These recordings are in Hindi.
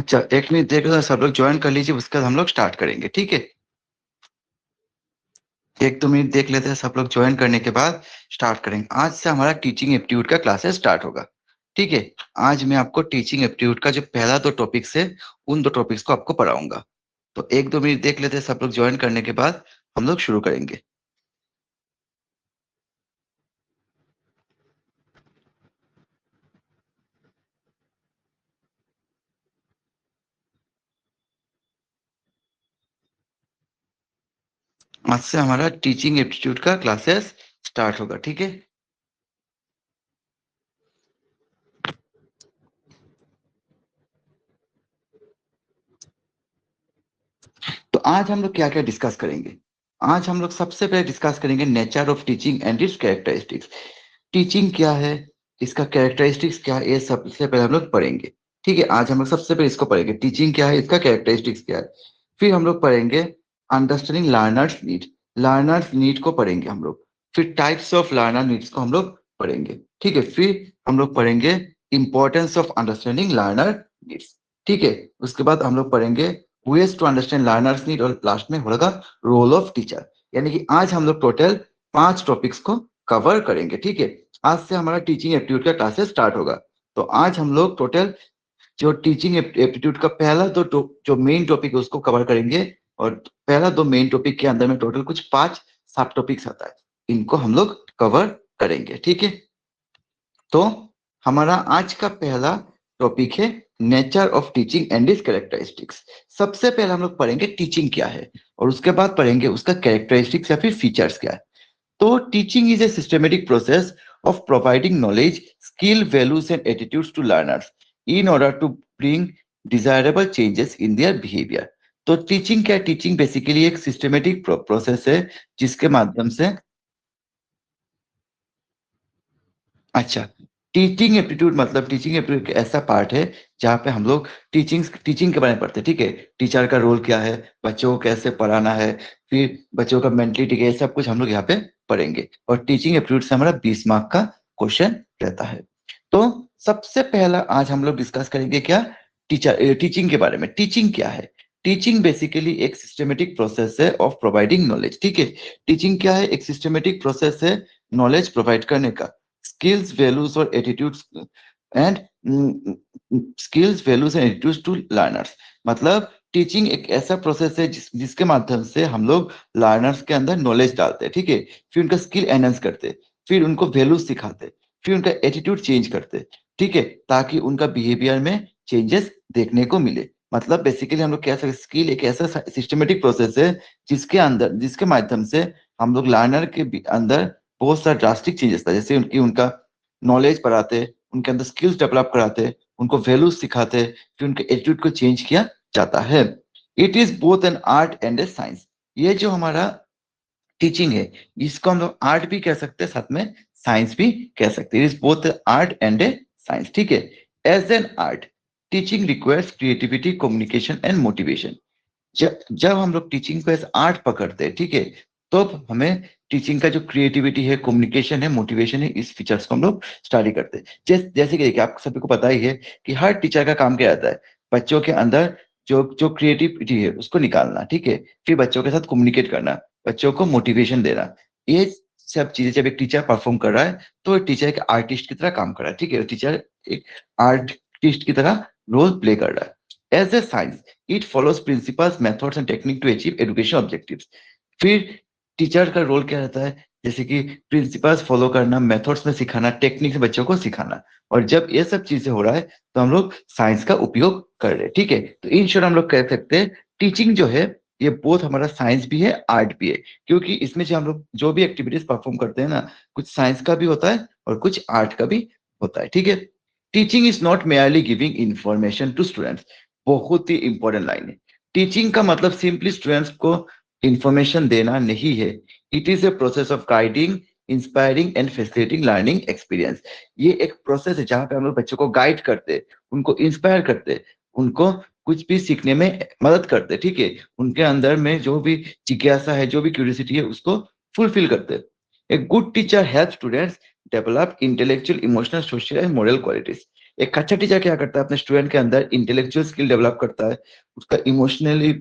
अच्छा, 1 मिनट देखो, सब लोग ज्वाइन कर लीजिए, उसके बाद हम लोग स्टार्ट करेंगे, ठीक है। 1-2 मिनट देख लेते हैं, सब लोग ज्वाइन करने के बाद स्टार्ट करेंगे। आज से हमारा टीचिंग एप्टीट्यूड का क्लासेस स्टार्ट होगा, ठीक है। आज मैं आपको टीचिंग एप्टीट्यूड का जो पहला 2 टॉपिक्स है, उन 2 टॉपिक्स को आपको पढ़ाऊंगा। तो 1-2 मिनट देख लेते हैं, सब लोग ज्वाइन करने के बाद हम लोग शुरू करेंगे। आज से हमारा टीचिंग एप्टीट्यूड का क्लासेस स्टार्ट होगा, ठीक है। तो आज हम लोग क्या क्या डिस्कस करेंगे। आज हम लोग सबसे पहले डिस्कस करेंगे nature of teaching and it's characteristics. Teaching क्या है, इसका कैरेक्टरिस्टिक्स क्या है, ये सबसे पहले हम लोग पढ़ेंगे, ठीक है। आज हम लोग सबसे पहले इसको पढ़ेंगे, टीचिंग क्या है, इसका कैरेक्टरिस्टिक्स क्या है। फिर हम लोग पढ़ेंगे understanding learners need. Learners need को पढ़ेंगे हम लोग। फिर टाइप्स ऑफ लर्नर नीड्स को हम लोग पढ़ेंगे, ठीक है। फिर हम लोग पढ़ेंगे importance of understanding learner needs, ठीक है। उसके बाद हम लोग पढ़ेंगे ways to understand learners need, और लास्ट में होगा रोल ऑफ टीचर। यानी कि आज हम लोग टोटल 5 टॉपिक्स को कवर करेंगे, ठीक है। आज से हमारा टीचिंग एप्टीट्यूड का क्लासेस स्टार्ट होगा। तो आज हम लोग टोटल जो टीचिंग एप्टीट्यूड का पहला जो मेन टॉपिक है उसको कवर करेंगे। और पहला 2 मेन टॉपिक के अंदर में टोटल कुछ 5 सब टॉपिक्स आता है, इनको हम लोग कवर करेंगे, ठीक है। तो हमारा आज का पहला टॉपिक है nature of teaching and it's characteristics. सबसे पहले हम लोग पढ़ेंगे टीचिंग क्या है, और उसके बाद पढ़ेंगे उसका कैरेक्टरिस्टिक्स या फिर फीचर्स क्या है। तो teaching is a systematic process of providing knowledge, skill, values, and attitudes to learners in order to bring desirable changes in their behavior. तो टीचिंग क्या है, टीचिंग बेसिकली एक सिस्टमेटिक प्रोसेस है जिसके माध्यम से, अच्छा, टीचिंग एप्टीट्यूड मतलब टीचिंग एप्टीट्यूड ऐसा पार्ट है जहाँ पे हम लोग टीचिंग के बारे में पढ़ते हैं, ठीक है। टीचर का रोल क्या है, बच्चों को कैसे पढ़ाना है, फिर बच्चों का मेंटलिटी क्या है, सब कुछ हम लोग यहाँ पे पढ़ेंगे। और टीचिंग एप्टीट्यूड से हमारा 20 मार्क का क्वेश्चन रहता है। तो सबसे पहला आज हम लोग डिस्कस करेंगे क्या, टीचिंग के बारे में। टीचिंग क्या है, टीचिंग बेसिकली एक सिस्टमेटिक प्रोसेस है ऑफ प्रोवाइडिंग नॉलेज, ठीक है। टीचिंग क्या है, एक सिस्टमेटिक प्रोसेस है नॉलेज प्रोवाइड करने का। skills values और attitudes and skills values and attitudes to learners। मतलब टीचिंग एक ऐसा प्रोसेस है जिसके माध्यम से हम लोग लर्नर्स के अंदर नॉलेज डालते हैं, ठीक है। फिर उनका स्किल एनहेंस करते, फिर उनको वैल्यूज सिखाते, फिर उनका एटीट्यूड चेंज करते, ठीक है, ताकि उनका बिहेवियर में चेंजेस देखने को मिले। मतलब बेसिकली हम लोग कह सकते स्किल एक ऐसा सिस्टमेटिक प्रोसेस है जिसके माध्यम से हम लोग लर्नर के अंदर बहुत सारा ड्रास्टिक चेंजेस था, जैसे उनका नॉलेज बढ़ाते, उनके अंदर स्किल्स डेवलप कराते, उनको वैल्यूज सिखाते, फिर उनके एटीट्यूड को चेंज किया जाता है। It is both an art and a science. ये जो हमारा टीचिंग है, इसको हम लोग आर्ट भी कह सकते हैं, साथ में साइंस भी कह सकते हैं। It is both art and a science, ठीक है। As an art, teaching requires creativity, communication and motivation. जब हम लोग टीचिंग को एज आर्ट पकड़ते हैं, ठीक है, तो हमें टीचिंग का जो क्रिएटिविटी है, कम्युनिकेशन है, मोटिवेशन है, इस फीचर्स को हम लोग स्टडी करते हैं। जैसे कि देखिए, आप सभी को पता ही है कि हर टीचर का काम क्या रहता है, बच्चों के अंदर जो जो क्रिएटिविटी है उसको निकालना, ठीक है। फिर बच्चों के साथ कम्युनिकेट करना, बच्चों को मोटिवेशन देना। ये सब चीजें जब एक टीचर परफॉर्म कर रहा है तो टीचर एक आर्टिस्ट की तरह काम कर रहा है, ठीक है। टीचर एक आर्टिस्ट की तरह रोल प्ले कर रहा है। As a science, it follows principles, methods and technique to achieve education objectives. फिर टीचर का रोल क्या रहता है, जैसे कि प्रिंसिपल्स फॉलो करना, मेथड्स में सिखाना, टेक्निक से बच्चों को सिखाना। और जब ये सब चीजें हो रहा है तो हम लोग साइंस का उपयोग कर रहे हैं, ठीक है। तो इन शॉर्ट हम लोग कह सकते हैं टीचिंग जो है ये बोथ हमारा साइंस भी है, आर्ट भी है। क्योंकि इसमें जो हम लोग जो भी एक्टिविटीज परफॉर्म करते हैं ना, कुछ साइंस का भी होता है और कुछ आर्ट का भी होता है, ठीक है। Teaching is not merely giving information to students. बहुत ही इंपॉर्टेंट लाइन है। टीचिंग का मतलब सिंपली स्टूडेंट्स को इंफॉर्मेशन देना नहीं है। It is a process of guiding, inspiring and facilitating learning experience. ये एक प्रोसेस है जहाँ पे हम लोग बच्चों को गाइड करते, उनको इंस्पायर करते, उनको कुछ भी सीखने में मदद करते, ठीक है। उनके अंदर में जो भी जिज्ञासा है, जो भी क्यूरियोसिटी है, उसको फुलफिल करते। A good teacher help students develop intellectual, emotional, social and moral qualities. एक अच्छा टीचर क्या करता है, अपने स्टूडेंट के अंदर इंटेलेक्चुअल स्किल डेवलप करता है, उसका इमोशनली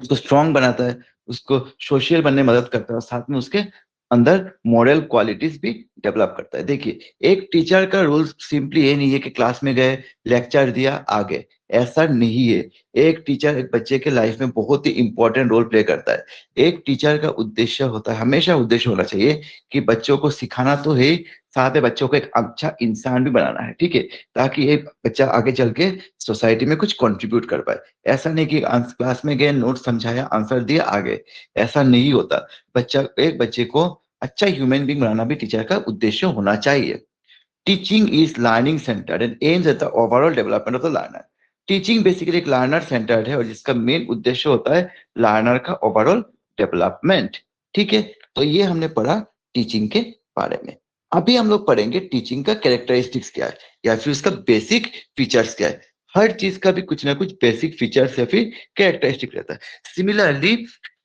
उसको स्ट्रांग बनाता है, उसको सोशल बनने में मदद करता है, और साथ में उसके अंदर मॉरल क्वालिटीज भी डेवलप करता है। देखिए, एक टीचर का रोल सिंपली ये नहीं है कि क्लास में गए, लेक्चर दिया, आ गए। ऐसा नहीं है। एक टीचर एक बच्चे के लाइफ में बहुत ही इंपॉर्टेंट रोल प्ले करता है। एक टीचर का उद्देश्य होता है, हमेशा उद्देश्य होना चाहिए कि बच्चों को सिखाना तो है ही, साथ में बच्चों को एक अच्छा इंसान भी बनाना है, ठीक है, ताकि ये बच्चा आगे चल के सोसाइटी में कुछ कंट्रीब्यूट कर पाए। ऐसा नहीं कि क्लास में गए, नोट समझाया, आंसर दिया, आ गए। ऐसा नहीं होता। एक बच्चे को अच्छा ह्यूमन बीइंग बनाना भी टीचर का उद्देश्य होना चाहिए। Teaching is learning centred and aims at the overall development of the learner. Teaching basically एक लर्नर सेंटर्ड है, और जिसका मेन उद्देश्य होता है लर्नर का ओवरऑल डेवलपमेंट। ठीक है, तो ये हमने पढ़ा टीचिंग के बारे में। अभी हम लोग पढ़ेंगे टीचिंग का कैरेक्टरिस्टिक्स क्या है, या फिर उसका बेसिक फीचर्स क्या है। हर चीज का भी कुछ ना कुछ बेसिक फीचर्स या फिर कैरेक्टरिस्टिक रहता है। सिमिलरली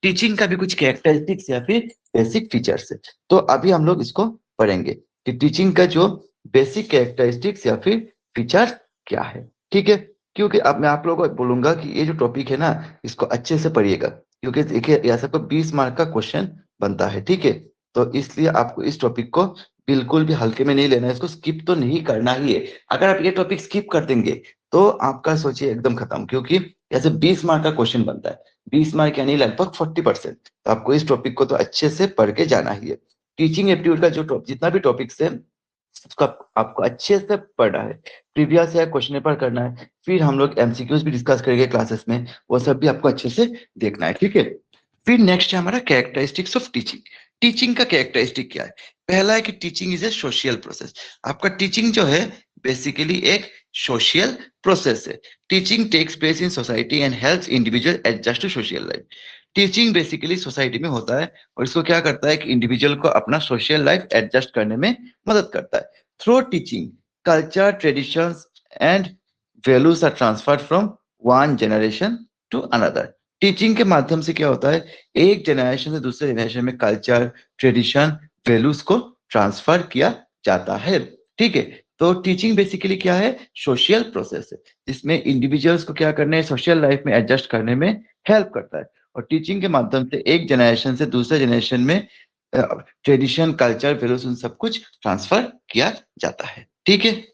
टीचिंग का भी कुछ कैरेक्टरिस्टिक्स या फिर बेसिक फीचर्स है। तो अभी हम लोग इसको पढ़ेंगे कि टीचिंग का जो बेसिक कैरेक्टरिस्टिक्स या फिर फीचर क्या है। ठीक है, क्योंकि अब मैं आप लोगों को बोलूंगा कि ये जो टॉपिक है ना, इसको अच्छे से पढ़िएगा, क्योंकि देखिए ऐसा को 20 मार्क का क्वेश्चन बनता है। ठीक है, तो इसलिए आपको इस टॉपिक को बिल्कुल भी हल्के में नहीं लेना है, इसको स्किप तो नहीं करना ही है। अगर आप ये टॉपिक स्किप कर देंगे तो आपका सोचिए एकदम खत्म, क्योंकि ऐसे 20 मार्क का क्वेश्चन बनता है। 20 मार्क यानी लगभग 40%। तो आपको इस टॉपिक को तो अच्छे से पढ़ के जाना ही है। टीचिंग एप्टीट्यूड का जो जितना भी टॉपिक्स है, उसका आपको अच्छे से पढ़ना है। प्रीवियस या क्वेश्चन पेपर करना है, फिर हम लोग एमसीक्यूज भी डिस्कस करेंगे क्लासेस में, वो सब भी आपको अच्छे से देखना है। ठीक है, फिर नेक्स्ट है हमारा कैरेक्टरिस्टिक्स ऑफ टीचिंग। टीचिंग का कैरेक्टरिस्टिक क्या है? पहला है कि teaching is a social process. आपका टीचिंग जो है बेसिकली एक सोशल प्रोसेस है। Teaching takes place in society and helps individual adjust to social life. Teaching basically society में होता है, और इसको क्या करता है कि इंडिविजुअल को अपना सोशल लाइफ एडजस्ट करने में मदद करता है। Through teaching culture, traditions and values are transferred from one generation to another. Teaching के माध्यम से क्या होता है, एक जनरेशन से दूसरे जनरेशन में कल्चर, ट्रेडिशन, वैल्यूज को ट्रांसफर किया जाता है। ठीक है, तो टीचिंग बेसिकली क्या है, सोशल प्रोसेस है, जिसमें इंडिविजुअल्स को क्या करने, सोशल लाइफ में एडजस्ट करने में हेल्प करता है। और टीचिंग के माध्यम से एक जनरेशन से दूसरे जनरेशन में ट्रेडिशन, कल्चर, वैल्यूज उन सब कुछ ट्रांसफर किया जाता है। ठीक है,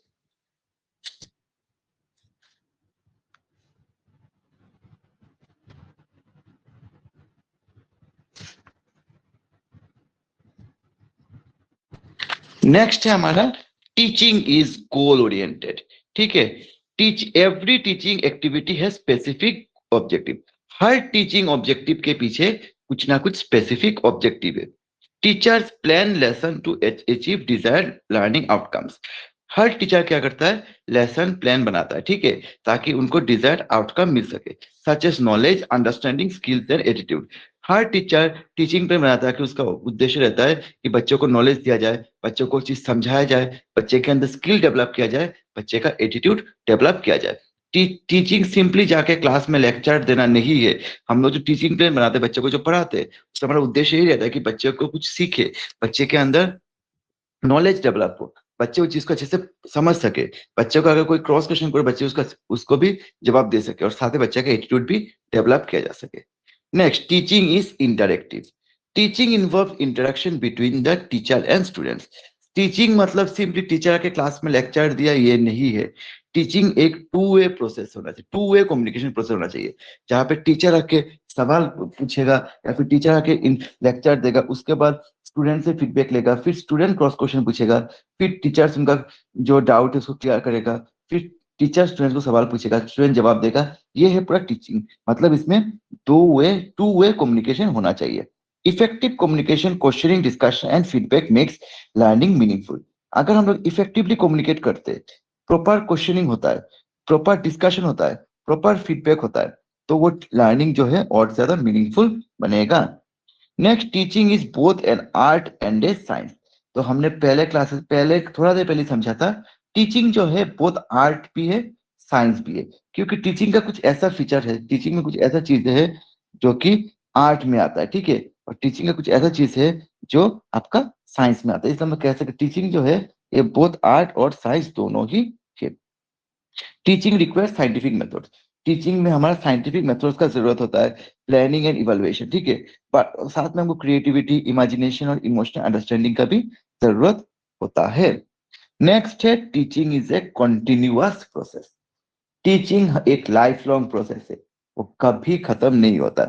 नेक्स्ट है हमारा टीचिंग इज गोल ओरिएंटेड। ठीक है, टीच एवरी टीचिंग एक्टिविटी है स्पेसिफिक ऑब्जेक्टिव। हर टीचिंग ऑब्जेक्टिव के पीछे कुछ ना कुछ स्पेसिफिक ऑब्जेक्टिव है। Teachers plan lesson to achieve desired learning outcomes. हर टीचर क्या करता है, लेसन प्लान बनाता है, ठीक है, ताकि उनको डिजायर्ड आउटकम मिल सके, such as knowledge, understanding, skills and attitude. हर टीचर टीचिंग प्लान बनाता है कि उसका उद्देश्य रहता है कि बच्चों को नॉलेज दिया जाए, बच्चों को चीज समझाया जाए, बच्चे के अंदर स्किल डेवलप किया जाए, बच्चे का एटीट्यूड डेवलप किया जाए। टीचिंग सिंपली जाके क्लास में लेक्चर देना नहीं है। हम लोग जो टीचिंग प्लान बनाते हैं, बच्चों को जो पढ़ाते हैं, उसका हमारा उद्देश्य यही रहता है कि बच्चे को कुछ सीखे, बच्चे के अंदर नॉलेज डेवलप हो, बच्चे उस चीज को अच्छे से समझ सके, बच्चे को अगर कोई क्रॉस क्वेश्चन करे, बच्चे उसका उसको भी जवाब दे सके, और साथ ही बच्चे का एटीट्यूड भी डेवलप किया जा सके। Next, teaching is interactive. Teaching involve interaction between the teacher and students. Teaching मतलब सिंपली टीचर के क्लास में लेक्चर दिया, ये नहीं है। टीचिंग एक टू वे प्रोसेस होना चाहिए, टू वे कम्युनिकेशन प्रोसेस होना चाहिए, जहाँ पे टीचर आके सवाल पूछेगा, या फिर टीचर आके लेक्चर देगा, उसके बाद स्टूडेंट से फीडबैक लेगा, फिर स्टूडेंट क्रॉस क्वेश्चन पूछेगा, फिर टीचर्स उनका जो डाउट है उसको क्लियर करेगा, फिर टीचर स्टूडेंट को सवाल पूछेगा, स्टूडेंट जवाब देगा। ये है पूरा टीचिंग। मतलब इसमें दो वे टू वे कम्युनिकेशन होना चाहिए। Effective communication, questioning, discussion and feedback makes learning meaningful. अगर हम लोग इफेक्टिवली कम्युनिकेट करते, प्रॉपर क्वेश्चनिंग होता है, प्रॉपर डिस्कशन होता है, प्रॉपर फीडबैक होता है, तो वो लर्निंग जो है और ज्यादा मीनिंगफुल बनेगा। Next, teaching is both an art and a science. तो हमने पहले क्लासेस पहले थोड़ा देर पहले समझा था, टीचिंग जो है बोथ आर्ट भी है, साइंस भी है। क्योंकि टीचिंग का कुछ ऐसा फीचर है, टीचिंग में कुछ ऐसा चीज है जो कि आर्ट में आता है, ठीक है, और टीचिंग का कुछ ऐसा चीज है जो आपका साइंस में आता है। इसलिए हम कह सकते टीचिंग जो है ये बोथ आर्ट और साइंस दोनों ही है। Teaching requires scientific methods. Teaching में हमारा साइंटिफिक मेथड्स का जरूरत होता है, प्लानिंग एंड इवैल्यूएशन, ठीक है। पर साथ में हमको क्रिएटिविटी, इमेजिनेशन और इमोशनल अंडरस्टैंडिंग का भी जरूरत होता है। नेक्स्ट है, teaching is A continuous process. Teaching एक लाइफ लॉन्ग प्रोसेस है, वो कभी खत्म नहीं होता।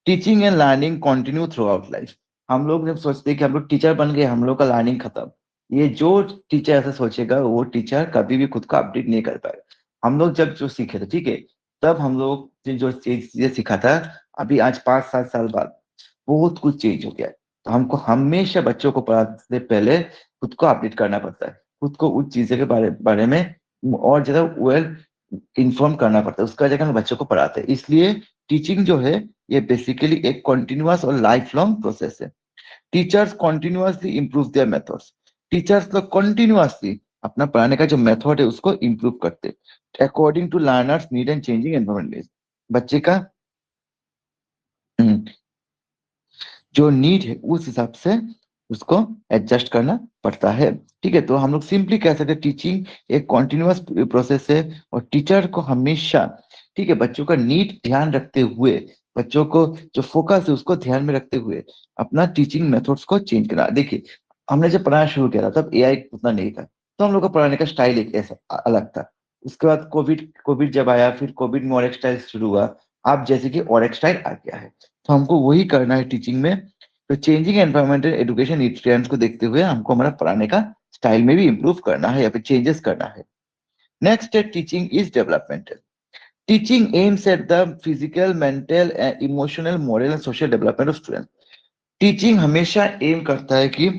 Teaching and learning continue through out life. हम लोग जब सोचते हैं कि हम लोग टीचर बन गए, हम लोग का लर्निंग खत्म, ये जो टीचर ऐसा सोचेगा वो टीचर कभी भी खुद को अपडेट नहीं कर पाएगा। हम लोग जब जो सीखे थे, ठीक है, तब हम लोग ने जो चीजें सीखा था, अभी आज 5-7 साल बाद बहुत कुछ चेंज हो गया है। तो हमको हमेशा बच्चों को पढ़ाने से पहले खुद को अपडेट करना पड़ता है, खुद को उस चीजें के बारे में और ज्यादा वेल इन्फॉर्म करना पड़ता है, उसका जगह हम बच्चों को पढ़ाते हैं। इसलिए टीचिंग जो है, ये बेसिकली एक कॉन्टिन्यूअस और लाइफ लॉन्ग प्रोसेस है। Teachers continuously improve their methods. Teachers लोग कॉन्टिन्यूअसली अपना पढ़ाने का जो मेथड है उसको इम्प्रूव करते हैं according to learners need and changing environment. बच्चे का हम्म, जो नीड है उस हिसाब से उसको एडजस्ट करना पड़ता है, ठीक है। तो हम लोग सिंपली कह सकते हैं टीचिंग एक कॉन्टिन्यूअस प्रोसेस है, और टीचर को हमेशा, ठीक है, बच्चों का नीड ध्यान रखते हुए, बच्चों को जो फोकस है उसको ध्यान में रखते हुए अपना टीचिंग मेथड्स को चेंज करना। देखिए, हमने जब पढ़ाना शुरू किया था तब एआई उतना नहीं था, तो हम लोग का पढ़ाने का स्टाइल एक ऐसा अलग था। उसके बाद कोविड कोविड जब आया, फिर कोविड में और एक स्टाइल शुरू हुआ, अब जैसे कि और एक स्टाइल आ गया है, तो हमको वही करना है टीचिंग में। तो चेंजिंग एनवायरमेंटल एजुकेशन ट्रेंड्स को देखते हुए हमको हमारा पढ़ाने का स्टाइल में भी इंप्रूव करना है या फिर चेंजेस करना है। नेक्स्ट है, teaching is developmental. Teaching aims at the physical, mental, emotional, moral and social development of student. Teaching हमेशा एम करता है कि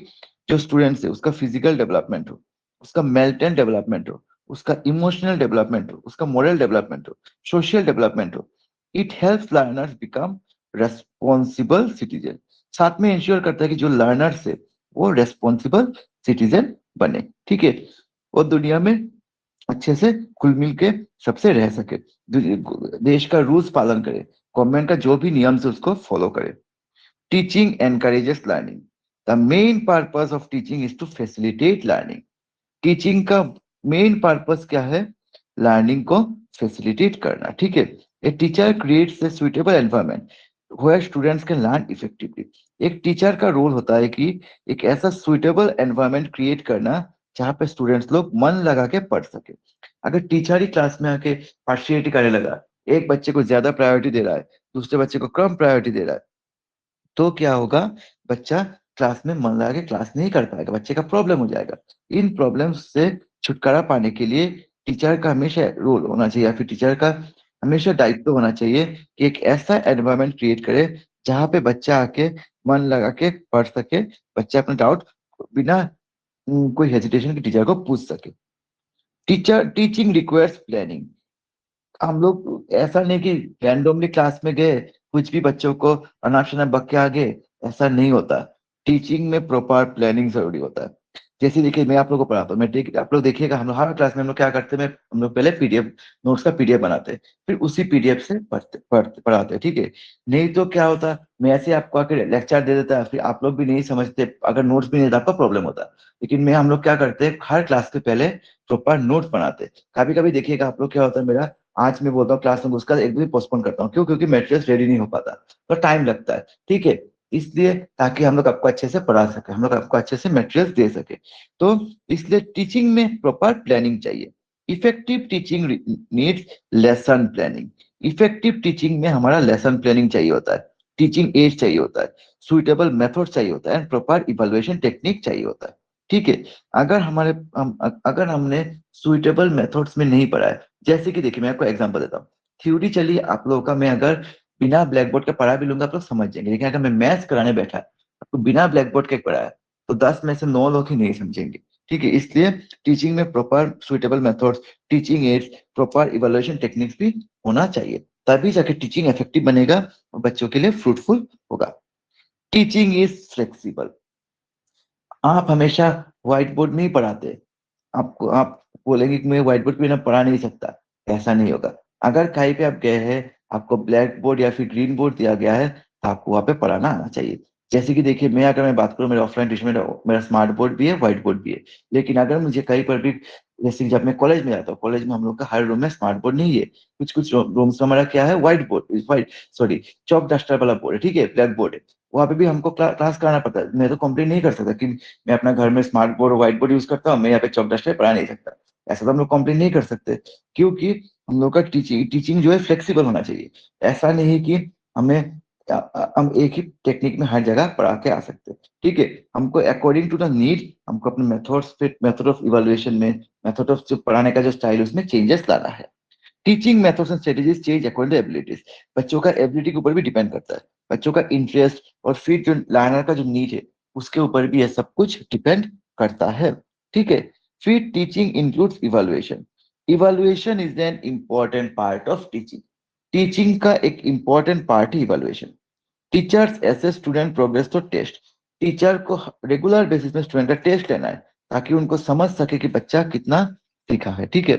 जो स्टूडेंट्स है उसका फिजिकल डेवलपमेंट हो, उसका मेंटल डेवलपमेंट हो, उसका इमोशनल डेवलपमेंट हो, उसका मोरल डेवलपमेंट हो, सोशल डेवलपमेंट हो। It helps learners become responsible citizen. साथ में इंश्योर करता है कि जो लर्नर्स है वो रेस्पॉन्सिबल सिटीजन बने, ठीक है, और दुनिया में अच्छे से खुल मिल के सबसे रह सके, देश का रूल्स पालन करे, गवर्नमेंट का जो भी नियम है उसको फॉलो करे। Teaching encourages learning. The main purpose of teaching is to facilitate learning. Teaching का मेन पर्पस क्या है? लर्निंग को फैसिलिटेट करना, ठीक है। A teacher creates a suitable environment where students can learn effectively. एक टीचर का रोल होता है कि एक ऐसा सुइटेबल एनवायरनमेंट क्रिएट करना जहाँ पे स्टूडेंट्स लोग मन लगा के पढ़ सके। अगर टीचर ही क्लास में आके पार्शियलिटी करने लगा, एक बच्चे को ज्यादा प्रायोरिटी दे रहा है, दूसरे बच्चे को कम प्रायोरिटी दे रहा है, तो क्या होगा? बच्चा क्लास में मन लगा के क्लास नहीं कर पाएगा, बच्चे का प्रॉब्लम हो जाएगा। इन प्रॉब्लम्स से छुटकारा पाने के लिए टीचर का हमेशा रोल होना चाहिए, या फिर टीचर का हमेशा दायित्व होना चाहिए कि एक ऐसा एनवायरनमेंट क्रिएट करे जहाँ पे बच्चा आके मन लगा के पढ़ सके, बच्चा अपना डाउट बिना कोई हेजिटेशन के टीचर को पूछ सके। Teacher teaching requires planning. हम लोग ऐसा नहीं कि रैंडमली क्लास में गए, कुछ भी बच्चों को अनाप शनाप बक के आ गए, ऐसा नहीं होता। टीचिंग में प्रॉपर प्लानिंग जरूरी होता है। जैसे देखिए, मैं आप लोगों को पढ़ाता हूँ, आप लोग देखिएगा, हम लोग हर क्लास में हम लोग क्या करते हैं, हम लोग पहले पीडीएफ नोट्स का पीडीएफ बनाते हैं, फिर उसी पीडीएफ से पढ़ाते हैं, ठीक है। नहीं तो क्या होता, मैं ऐसे आपको आके लेक्चर दे देता, फिर आप लोग भी नहीं समझते, अगर नोट्स भी नहीं देता आपका प्रॉब्लम होता। लेकिन मैं हम लोग क्या करते हैं, हर क्लास के पहले प्रॉपर नोट्स बनाते। कभी कभी देखिएगा आप लोग क्या होता है, मेरा आज मैं बोलता हूँ क्लास में घुसकर एक दिन पोस्टपोन करता हूँ, क्यों? क्योंकि मटेरियल रेडी नहीं हो पाता, तो टाइम लगता है, ठीक है। इसलिए ताकि हम लोग आपको अच्छे से पढ़ा सके, हम लोग आपको अच्छे से मटेरियल दे सके, तो इसलिए टीचिंग में प्रॉपर प्लानिंग चाहिए। Effective teaching needs lesson planning. Effective teaching में हमारा लेसन प्लानिंग चाहिए होता है, टीचिंग एज चाहिए होता है, सुइटेबल मेथड चाहिए होता है, एंड प्रॉपर इवैल्यूएशन टेक्निक चाहिए होता है, ठीक है। अगर हमने सुइटेबल मेथड्स में नहीं पढ़ा है, जैसे कि देखिए मैं आपको एग्जांपल देता हूँ। थ्योरी चलिए आप लोगों का, मैं अगर बिना ब्लैक बोर्ड के पढ़ा भी लूंगा आप लोग समझ जाएंगे, लेकिन अगर मैं मैथ्स कराने बैठा आपको बिना ब्लैक बोर्ड के पढ़ाया, तो 10 में से 9 लोग ही नहीं समझेंगे, ठीक है। इसलिए टीचिंग में proper suitable methods, teaching ads, proper evaluation techniques भी होना चाहिए, तभी जाके टीचिंग इफेक्टिव बनेगा और बच्चों के लिए फ्रूटफुल होगा। Teaching is flexible. आप हमेशा व्हाइट बोर्ड में ही पढ़ाते, आपको आप बोलेंगे कि मैं व्हाइट बोर्ड पे बिना पढ़ा नहीं सकता, ऐसा नहीं होगा। अगर कहीं पे आप गए हैं, आपको ब्लैक बोर्ड या फिर ग्रीन बोर्ड दिया गया है, तो आपको वहां पे पढ़ाना आना चाहिए। जैसे कि देखिए, मैं अगर मैं बात करूं, मेरा ऑफलाइन ट्यूशन में मेरा स्मार्ट बोर्ड भी है, व्हाइट बोर्ड भी है, लेकिन अगर मुझे कहीं पर भी जैसे कि जब मैं कॉलेज में जाता हूँ, कॉलेज में हम लोग का हर रूम में स्मार्ट बोर्ड नहीं है। कुछ कुछ रूम्स में हमारा क्या है, व्हाइट बोर्ड, व्हाइट सॉरी चौक डस्टर वाला बोर्ड है, ठीक है, ब्लैक बोर्ड है। वहां पे भी हमको क्लास कराना पड़ता है। मैं तो कंप्लेन नहीं कर सकता कि मैं अपना घर में स्मार्ट बोर्ड और व्हाइट बोर्ड यूज करता हूँ, मैं यहाँ पे चौक डस्टर पढ़ा नहीं सकता। ऐसा तो हम लोग कंप्लेन नहीं कर सकते, क्योंकि हम लोग का टीचिंग टीचिंग जो है फ्लेक्सिबल होना चाहिए। ऐसा नहीं है कि हमें हम एक ही टेक्निक में हर जगह पढ़ा के आ सकते हैं, ठीक है। हमको अकॉर्डिंग टू द नीड, हमको अपने मेथड्स पे, मेथड ऑफ इवैल्यूएशन में, मेथड ऑफ जो पढ़ाने का जो स्टाइल है उसमें चेंजेस लाना है। Teaching methods and strategies change according to abilities. बच्चों का एबिलिटी के ऊपर भी डिपेंड करता है, बच्चों का इंटरेस्ट और फिर जो लर्नर का जो नीड है उसके ऊपर भी ये सब कुछ डिपेंड करता है, ठीक है। फिर teaching includes evaluation. Evaluation is an important part of teaching. Teaching का एक इंपॉर्टेंट पार्ट है इवैल्यूएशन। टीचर्स ऐसे स्टूडेंट प्रोग्रेस तो टेस्ट, टीचर को रेगुलर बेसिस में स्टूडेंट का टेस्ट लेना है, ताकि उनको समझ सके कि बच्चा कितना सीखा है, ठीक है।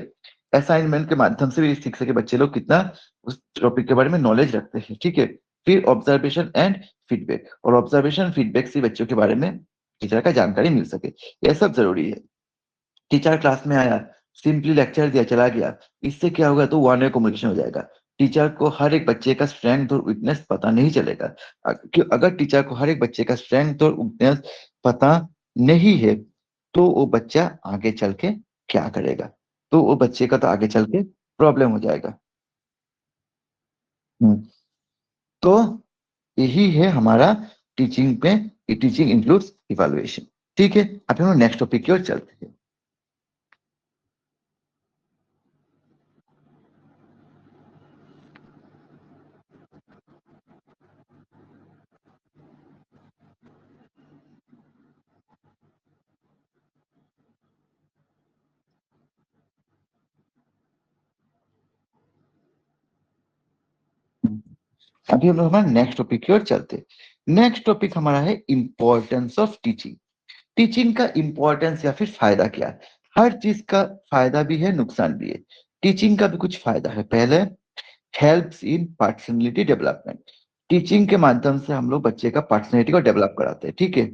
असाइनमेंट के माध्यम से भी सीख सके बच्चे लोग कितना उस टॉपिक के बारे में नॉलेज रखते हैं, ठीक है। फिर ऑब्जर्वेशन एंड फीडबैक, और ऑब्जर्वेशन फीडबैक से बच्चों के बारे में टीचर का जानकारी मिल सके, यह सब जरूरी है। टीचर क्लास में आया, सिंपली लेक्चर दिया, चला गया, इससे क्या होगा, तो वन वे कम्युनिकेशन हो जाएगा। टीचर को हर एक बच्चे का स्ट्रेंथ और वीकनेस पता नहीं चलेगा। अगर टीचर को हर एक बच्चे का स्ट्रेंथ और वीकनेस पता नहीं है, तो वो बच्चा आगे चल के क्या करेगा, तो वो बच्चे का तो आगे चल के प्रॉब्लम हो जाएगा। हम्म, तो यही है हमारा टीचिंग पे, टीचिंग इंक्लूड्स इवैल्यूएशन, ठीक है। अब हम नेक्स्ट टॉपिक की ओर चलते हैं। अभी हम लोग हमारे नेक्स्ट टॉपिक की ओर चलते हैं। नेक्स्ट टॉपिक हमारा है इंपॉर्टेंस ऑफ टीचिंग। टीचिंग का इंपॉर्टेंस या फिर फायदा क्या है। हर चीज का फायदा भी है, नुकसान भी है। टीचिंग का भी कुछ फायदा है। पहले, helps in personality development. Teaching के माध्यम से हम लोग बच्चे का पर्सनैलिटी को डेवलप कराते हैं, ठीक है।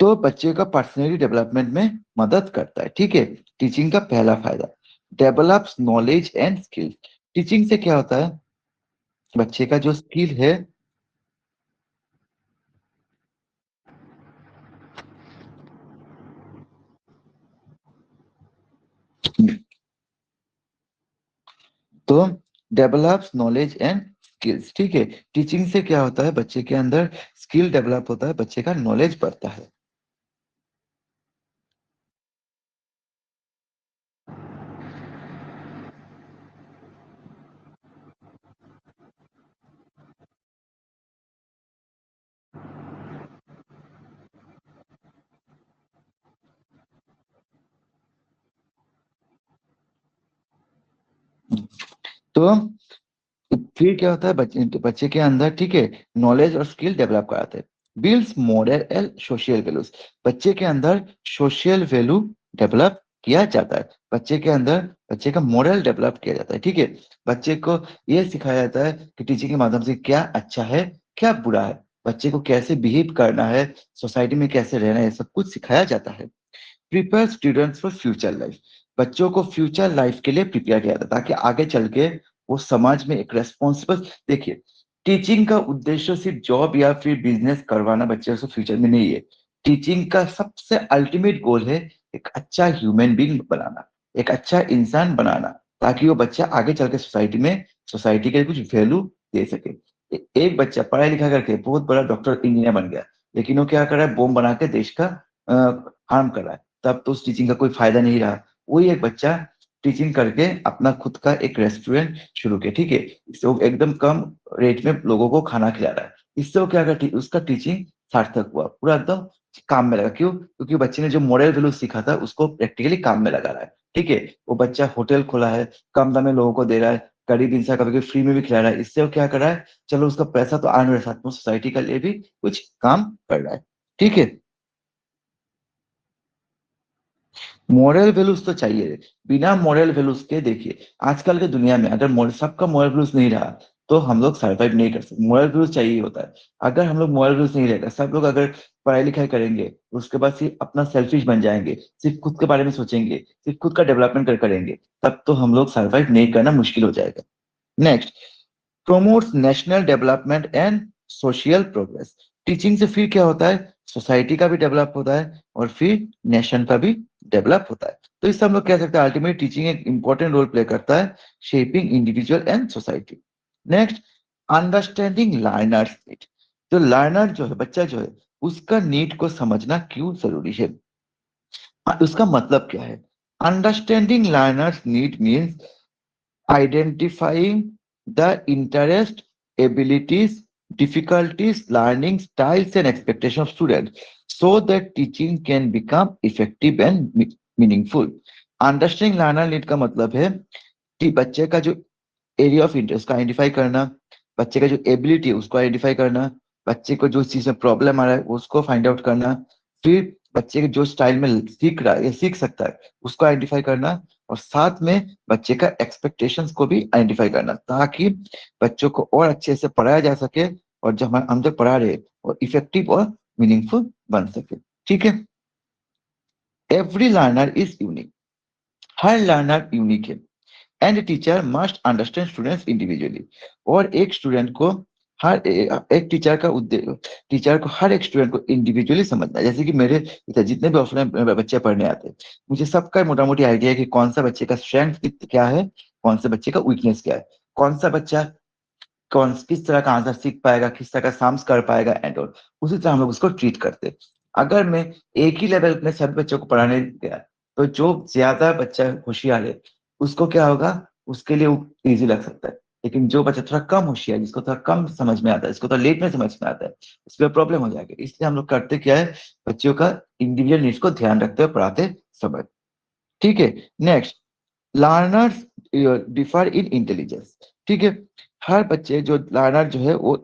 तो बच्चे का पर्सनैलिटी डेवलपमेंट में मदद करता है, ठीक है। टीचिंग का पहला फायदा, develops knowledge and skill. Teaching से क्या होता है, बच्चे का जो स्किल है, तो डेवलप्स नॉलेज एंड स्किल्स, ठीक है। टीचिंग से क्या होता है, बच्चे के अंदर स्किल डेवलप होता है, बच्चे का नॉलेज बढ़ता है। तो फिर क्या होता है, बच्चे के अंदर, ठीक है, नॉलेज और स्किल डेवलप कराते हैं। Builds moral and social values. बच्चे के अंदर सोशल वैल्यू डेवलप किया जाता है। बच्चे के अंदर बच्चे का मोरल डेवलप किया जाता है, ठीक है। बच्चे को यह सिखाया जाता है कि टीचिंग के माध्यम से क्या अच्छा है, क्या बुरा है, बच्चे को कैसे बिहेव करना है, सोसाइटी में कैसे रहना है, सब कुछ सिखाया जाता है। Prepare students for future life. बच्चों को फ्यूचर लाइफ के लिए प्रिपेयर किया जाता है, ताकि आगे चल के वो समाज में एक रेस्पॉन्सिबल, देखिए, टीचिंग का उद्देश्य सिर्फ जॉब या फिर बिजनेस करवाना बच्चे को फ्यूचर में नहीं है। टीचिंग का सबसे अल्टीमेट गोल है एक अच्छा ह्यूमन बीइंग बनाना, एक अच्छा इंसान बनाना, ताकि वो बच्चा आगे चल के सोसाइटी के लिए कुछ वैल्यू दे सके। एक बच्चा पढ़ा लिखा करके बहुत बड़ा डॉक्टर इंजीनियर बन गया, लेकिन वो क्या कर रहा है, बॉम्ब बना के देश का हार्म कर रहा है, तब तो उस टीचिंग का कोई फायदा नहीं रहा। वही एक बच्चा टीचिंग करके अपना खुद का एक रेस्टोरेंट शुरू किया, ठीक है, इससे वो एकदम कम रेट में लोगों को खाना खिला रहा है। इससे वो क्या कर, उसका टीचिंग सार्थक हुआ, पूरा एकदम काम में लगा। क्यों? क्योंकि बच्चे ने जो मॉरल वैल्यू सीखा था उसको प्रैक्टिकली काम में लगा रहा है, ठीक है। वो बच्चा होटल खोला है, कम दाम में लोगों को दे रहा है, गरीब इंसान कभी कभी फ्री में भी खिला रहा है। इससे वो क्या कर रहा है, चलो उसका पैसा तो आ नहीं रहा, साथ में सोसाइटी के लिए भी कुछ काम कर रहा है, ठीक है। मॉरल वैल्यूज तो चाहिए, बिना मॉरल वैल्यूज के देखिए, आजकल के दुनिया में अगर सबका मॉरल वैल्यूज नहीं रहा, तो हम लोग सर्वाइव नहीं कर सकते। मोरल रूल्स चाहिए होता है। अगर हम लोग मोरल रूल्स नहीं रहेगा, सब लोग अगर पढ़ाई लिखाई करेंगे उसके बाद सिर्फ अपना सेल्फिश बन जाएंगे, सिर्फ खुद के बारे में सोचेंगे, सिर्फ खुद का डेवलपमेंट करेंगे, तब तो हम लोग सर्वाइव नहीं करना मुश्किल हो जाएगा। Next, promotes national development and social progress. Teaching से फिर क्या होता है, सोसाइटी का भी डेवलप होता है और फिर नेशन का भी डेवलप होता है। तो इससे हम लोग कह सकते हैं अल्टीमेट टीचिंग एक इंपॉर्टेंट रोल प्ले करता है shaping individual and society. Next, understanding learners need. जो लर्नर जो है, बच्चा जो है, उसका नीड को समझना क्यों जरूरी है, उसका मतलब क्या है। Understanding learners need means identifying the interest, abilities, difficulties, learning styles, and expectations of students so that teaching can become effective and meaningful. Understanding learner need का मतलब है कि बच्चे का जो एरिया ऑफ इंटरेस्ट का आइडेंटिफाई करना, बच्चे का जो एबिलिटी है उसको आइडेंटिफाई करना, बच्चे को जो चीज में प्रॉब्लम आ रहा है उसको फाइंड आउट करना, फिर बच्चे के जो स्टाइल में सीख रहा है या सीख सकता है उसको आइडेंटिफाई करना, और साथ में बच्चे का एक्सपेक्टेशंस को भी आइडेंटिफाई करना, ताकि बच्चों को और अच्छे से पढ़ाया जा सके और जब हम जो पढ़ा रहे और इफेक्टिव और मीनिंगफुल बन सके। ठीक है। Every learner is unique. हर लर्नर यूनिक है। And teacher must understand students individually. और एक स्टूडेंट को एक टीचर का उद्देश्य, टीचर को हर एक स्टूडेंट को इंडिविजुअली समझना है। जैसे कि मेरे इधर जितने भी ऑफलाइन बच्चे पढ़ने आते हैं, मुझे सबका मोटा मोटी आइडिया है कि कौन सा बच्चे का स्ट्रेंथ क्या है, कौन से बच्चे का वीकनेस क्या है, कौन सा बच्चा कौन किस तरह का आंसर सीख पाएगा, किस तरह का साम्स कर पाएगा एंड ऑल। उसी तरह हम लोग उसको ट्रीट करते हैं। अगर मैं एक ही लेवल में सभी बच्चों को पढ़ाने गया, तो जो ज्यादा बच्चा होशियार है उसको क्या होगा, उसके लिए इजी लग सकता है। लेकिन जो बच्चा थोड़ा कम होशियार, जिसको थोड़ा कम समझ में आता है, जिसको थोड़ा लेट में समझ में आता है, उसके प्रॉब्लम हो जाएगी। इसलिए हम लोग करते क्या है, बच्चों का इंडिविजुअल नीड्स को ध्यान रखते हुए पढ़ाते समय। ठीक है। Next, learners differ in intelligence. ठीक है। हर बच्चे जो लर्नर जो है वो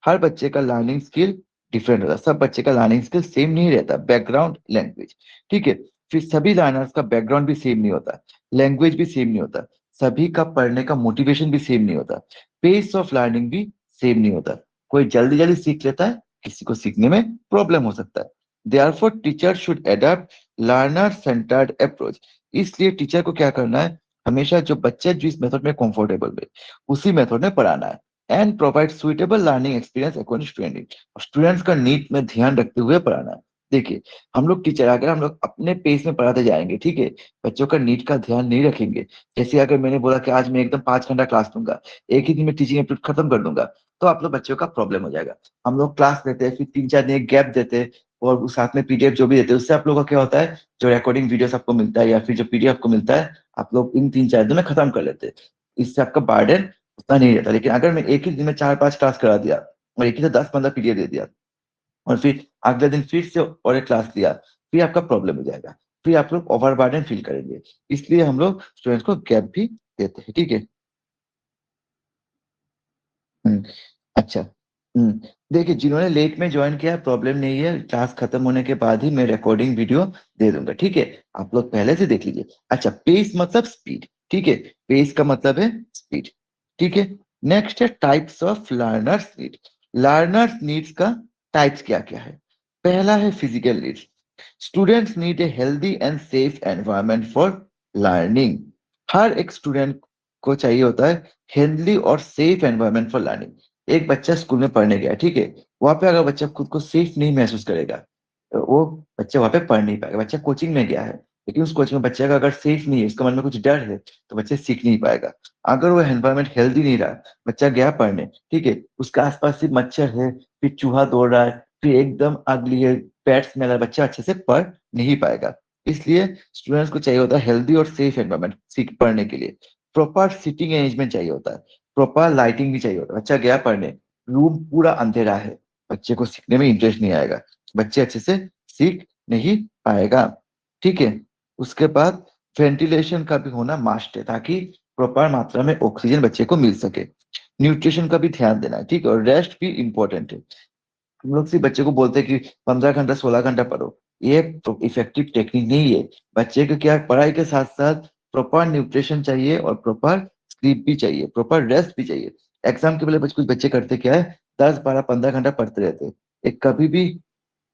हर बच्चे का लर्निंग स्किल डिफरेंट होता है। सब बच्चे का लर्निंग स्किल सेम नहीं रहता। Background, language. ठीक है। फिर सभी लर्नर्स का बैकग्राउंड भी सेम नहीं होता, लैंग्वेज भी सेम नहीं होता, सभी का पढ़ने का मोटिवेशन भी सेम नहीं होता, पेस ऑफ लर्निंग भी सेम नहीं होता। कोई जल्दी जल्दी सीख लेता है, किसी को सीखने में प्रॉब्लम हो सकता है। Therefore teacher should adopt learner centred approach. इसलिए टीचर को क्या करना है, हमेशा जो बच्चे जिस मेथड में कंफर्टेबल है उसी मेथड में पढ़ाना है। And provide suitable learning experience according student. Students का नीड में ध्यान रखते हुए पढ़ाना है। देखिए, हम लोग टीचर अगर हम लोग अपने पेस में पढ़ाते जाएंगे, ठीक है, बच्चों का नीड का ध्यान नहीं रखेंगे, जैसे अगर मैंने बोला कि आज मैं एकदम 5 घंटा क्लास लूंगा, एक ही दिन में टीचिंग एप्टीट्यूड खत्म कर दूंगा, तो आप लोग बच्चों का प्रॉब्लम हो जाएगा। हम लोग क्लास लेते हैं, फिर 3 4 दिन गैप देते हैं, और उस साथ में पीडीएफ जो भी देते हैं, उससे आप लोगों का क्या होता है, जो रिकॉर्डिंग वीडियोस आपको मिलता है या फिर जो पीडीएफ आपको मिलता है, आप लोग इन 3 4 दिन में खत्म कर लेते हैं। इससे आपका बर्डन उतना नहीं रहता। लेकिन अगर मैं एक ही दिन में 4 5 क्लास करा दिया और एक ही से 10 15 पीडीएफ दे दिया, और फिर अगले दिन फिर से और एक क्लास लिया, फिर आपका प्रॉब्लम हो जाएगा, फिर आप लोग ओवरबर्डन फील करेंगे। इसलिए हम लोग स्टूडेंट्स को गैप भी देते हैं। ठीक है। हम्म। अच्छा। हम्म। देखिए, जिन्होंने लेट में ज्वाइन किया, प्रॉब्लम नहीं है, क्लास खत्म होने के बाद ही मैं रिकॉर्डिंग वीडियो दे दूंगा। ठीक है। आप लोग पहले से देख लीजिए। अच्छा, पेस मतलब स्पीड। ठीक है। पेस का मतलब है स्पीड। ठीक है। नेक्स्ट है types of learners need. Learners needs का टाइप्स क्या क्या है। पहला है physical needs. Students need a healthy and safe environment for learning. हर एक स्टूडेंट को चाहिए होता है हेल्दी और सेफ एनवायरनमेंट फॉर लर्निंग। एक बच्चा स्कूल में पढ़ने गया, ठीक है, वहां पे अगर बच्चा खुद को सेफ नहीं महसूस करेगा, तो वो बच्चा वहां पे पढ़ नहीं पाएगा। बच्चा कोचिंग में गया है, लेकिन उस कोचिंग में बच्चे का अगर सेफ नहीं है, उसके मन में कुछ डर है, तो बच्चे सीख नहीं पाएगा। अगर वो एनवायरनमेंट हेल्दी नहीं रहा, बच्चा गया पढ़ने, ठीक है, उसके आसपास सिर्फ मच्छर है, फिर चूहा दौड़ रहा है, फिर एकदम अगली है, पेट स्मेल है, बच्चा अच्छे से पढ़ नहीं पाएगा। इसलिए स्टूडेंट्स को चाहिए होता है हेल्दी और सेफ एनवायरनमेंट सीख पढ़ने के लिए। प्रॉपर सिटिंग अरेंजमेंट चाहिए होता है, प्रॉपर लाइटिंग भी चाहिए होता है। बच्चा गया पढ़ने, रूम पूरा अंधेरा है, बच्चे को सीखने में इंटरेस्ट नहीं आएगा, बच्चे अच्छे से सीख नहीं पाएगा। ठीक है। उसके बाद वेंटिलेशन का भी होना मास्ट है, ताकि प्रॉपर मात्रा में ऑक्सीजन बच्चे को मिल सके। न्यूट्रिशन का भी ध्यान देना है, ठीक है, और रेस्ट भी इंपॉर्टेंट है। हम लोग सिर्फ बच्चे को बोलते हैं कि 15 घंटा 16 घंटा पढ़ो, ये इफेक्टिव टेक्निक नहीं है। बच्चे को क्या, पढ़ाई के साथ साथ प्रॉपर न्यूट्रिशन चाहिए और प्रॉपर स्लीप भी चाहिए, प्रॉपर रेस्ट भी चाहिए। एग्जाम के पहले कुछ बच्चे करते क्या है, 10 12 15 घंटा पढ़ते रहते हैं। एक कभी भी